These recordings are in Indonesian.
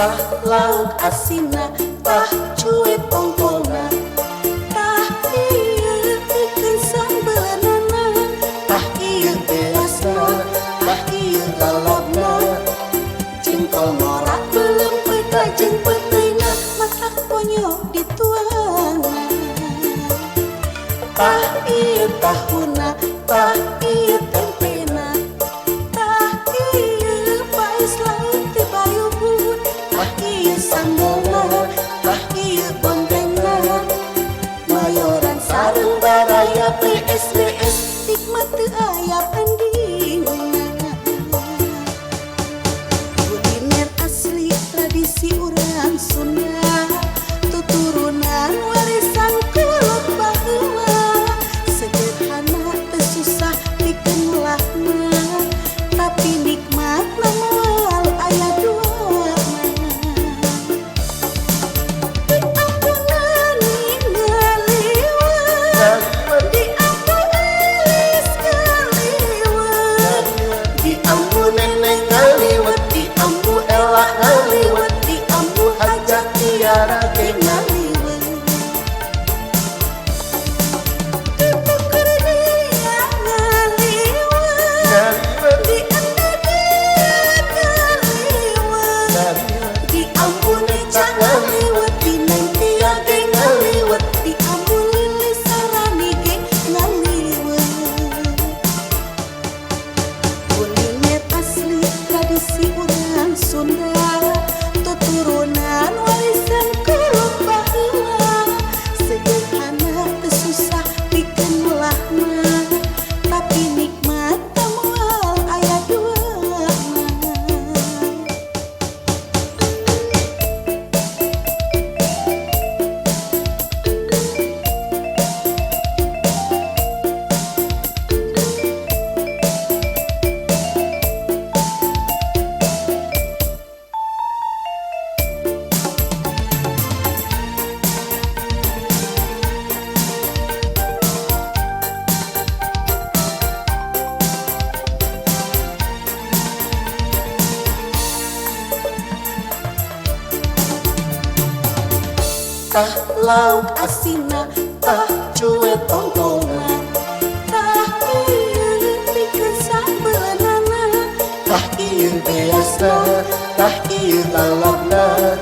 tah lauk asina, tah cuit tongkolna, tah ieu pikeun sambeunana, tah ieu beasna, tah ieu lalapna, jengkol morat belum peda jeung peuteuina, matak ponyo dituangna. Tah ieu tahuna, tah ieu tempena, tah ieu pais laut ti bayubut, tah ieu sambelna, tah ieu bondengna, mayoran sareng baraya PS nikmat teu aya bandingna. Kuliner asli tradisi urang Sunda, tuturunan warisan kuluk baheula, sederhana teu susah pikeun ulahna, tapi nikmat moal aya duana. Di ampuna ningaliwat, di ampuna elis ngaliwat, di ambu neneng ngaliwat, di ambu elak ngaliwat, di ambu hajat tiara ge ngaliwat. Di pukur dia ngaliwat, di anda dia ngaliwat, di ambu neca ngaliwat, di neng tia ge ngaliwat, di ambu lili sarani ge ngaliwat. Kuliner asli tradisi urang Sunda, tuturunan warisan kuluk baheula, sederhana teu susah pikeun ulahna, tapi nikmat moal aya duana. Tah lauk asina, tah cuet tongkolna, tah ieu pikeun sambeunana, tah ieu beasna, tah ieu lalapna,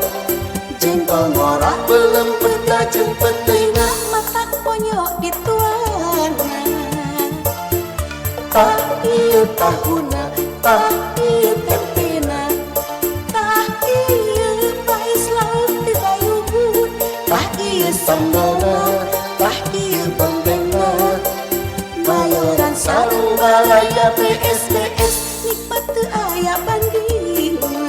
jengkol morat belum peda jeung peuteuina, matak ponyo dituangna. Tah ieu tahuna, tah ieu tempena, tah ieu pais laut ti bayubut, tah ieu sambelna, tah ieu bondengna, mayoran sareng balaya PS nikmat teu aya bandingna.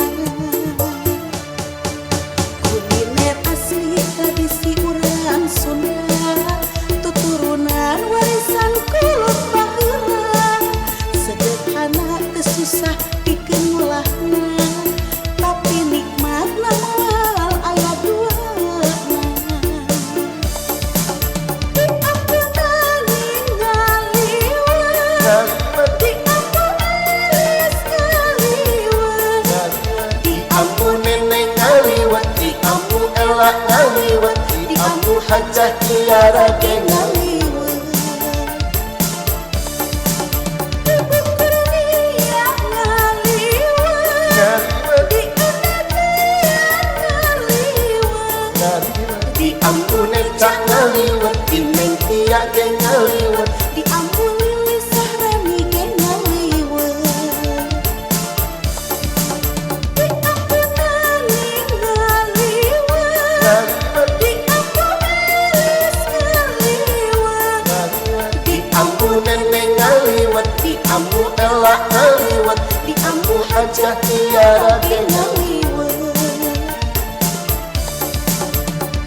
Kuliner asli tradisi urang Sunda, tuturunan warisan kuluk baheula, sederhana teu susah pikeun ulahna, tapi nikmat moal aya duana. Di ampuna ningaliwat, di ambu elis ngaliwat, di ambu neneng ngaliwat, di ambu elak ngaliwat, di ambu hajat tiara ge ngaliwat. Di pukur dia ngaliwat, di anda dia ngaliwat, di ambu neca ngaliwat, di neng tia ge ngaliwat, di ambu lili sarani ge ngaliwat. Di ampuna ningaliwat, di ambu elis ngaliwat, di ambu neneng ngaliwat, di ambu elak ngaliwat, di ambu hajat tiara ge ngaliwat.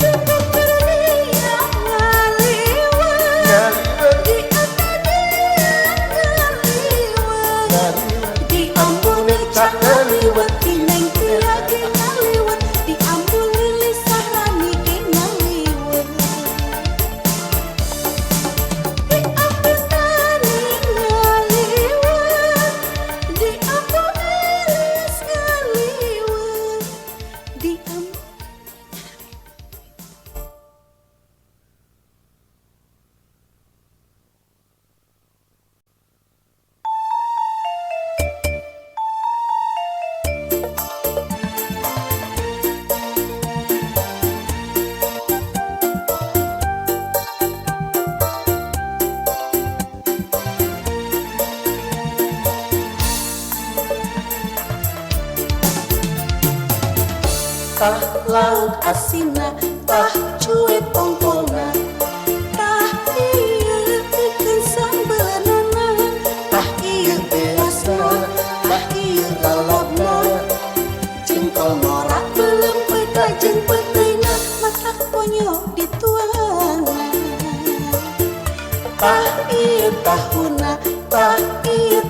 Di pukur dia ngaliwat, di anda dia ngaliwat, di ambu neca ngaliwat, di neng tia ge ngaliwat, di ambu lili sarani ge ngaliwat. Di ampuna ningaliwat, di ambu elis ngaliwat, tah lauk asina, tah cuek tongkolna, tah ieu ikan sambelanana, tah ieu beasna, tah ieu lalapna, jengkol morak belum peda jeung peteina, matak ponyo dituangna. Tah ieu tahuna, tah ieu